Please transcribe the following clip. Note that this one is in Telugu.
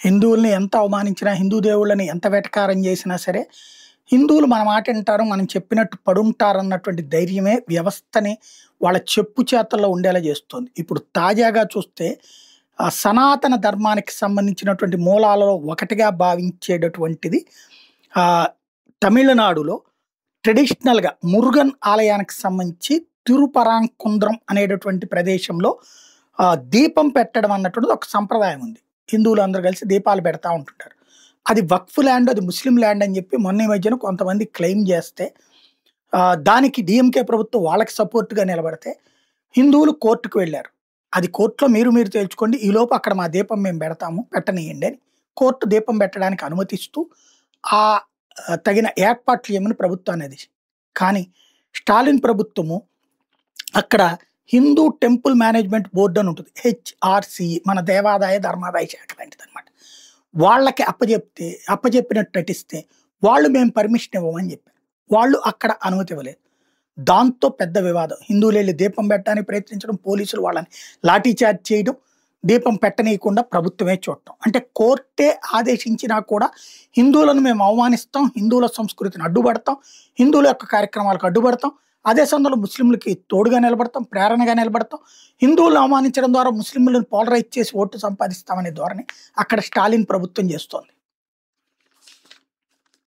హిందువుల్ని ఎంత అవమానించినా, హిందూ దేవుళ్ళని ఎంత వెటకారం చేసినా సరే, హిందువులు మన మాట వింటారు, మనం చెప్పినట్టు పడుంటారన్నటువంటి ధైర్యమే వ్యవస్థని వాళ్ళ చెప్పు చేతల్లో ఉండేలా చేస్తుంది. ఇప్పుడు తాజాగా చూస్తే సనాతన ధర్మానికి సంబంధించినటువంటి మూలాలలో ఒకటిగా భావించేటటువంటిది ఆహ్, తమిళనాడులో ట్రెడిషనల్‌గా మురుగన్ ఆలయానికి సంబంధించి తిరుపరాంకుంద్రం అనేటటువంటి ప్రదేశంలో దీపం పెట్టడం అన్నటువంటిది ఒక సంప్రదాయం ఉంది. హిందువులందరూ కలిసి దీపాలు పెడతా ఉంటుంటారు. అది వక్ఫ్ ల్యాండ్, అది ముస్లిం ల్యాండ్ అని చెప్పి మొన్న ఈ మధ్యన కొంతమంది క్లెయిమ్ చేస్తే దానికి డీఎంకే ప్రభుత్వం వాళ్ళకి సపోర్ట్‌గా నిలబడితే హిందువులు కోర్ట్‌కి వెళ్లారు. అది కోర్ట్‌లో మీరు తేల్చుకోండి. ఈలోపు అక్కడ మా దీపం మేము పెడతాము, పెట్టనీయండి అని కోర్ట్ దీపం పెట్టడానికి అనుమతిస్తూ ఆహ్, తగిన ఏర్పాట్లు చేయమని ప్రభుత్వాన్ని ఆదేశించింది. కానీ స్టాలిన్ ప్రభుత్వము అక్కడ హిందూ టెంపుల్ మేనేజ్మెంట్ బోర్డ్ అని ఉంటుంది. హెచ్ఆర్‌సీఈ, మన దేవాదాయ ధర్మాదాయ శాఖ లాంటిదనమాట. వాళ్ళకి అప్పజెప్పినట్టు నటిస్తే వాళ్ళు మేము పర్మిషన్ ఇవ్వమని చెప్పారు. వాళ్ళు అక్కడ అనుమతి ఇవ్వలేదు. దాంతో పెద్ద వివాదం. హిందువులెళ్లి దీపం పెట్టడానికి ప్రయత్నించడం, పోలీసులు వాళ్ళని లాఠీ చార్జ్ చేయడం, దీపం పెట్టనీయకుండా ప్రభుత్వమే చూడటం. అంటే కోర్టే ఆదేశించినా కూడా హిందువులను మేము అవమానిస్తాం, హిందువుల సంస్కృతిని అడ్డుపడతాం, హిందువుల యొక్క కార్యక్రమాలకు అడ్డుపడతాం. అదే సమయంలో ముస్లింలకి తోడుగా నిలబడతాం, ప్రేరణగా నిలబడతాం. హిందువులను అవమానించడం ద్వారా ముస్లింలను పోలరైజ్ చేసి ఓట్లు సంపాదిస్తామనే ధోరణి అక్కడ స్టాలిన్ ప్రభుత్వం చేస్తోంది.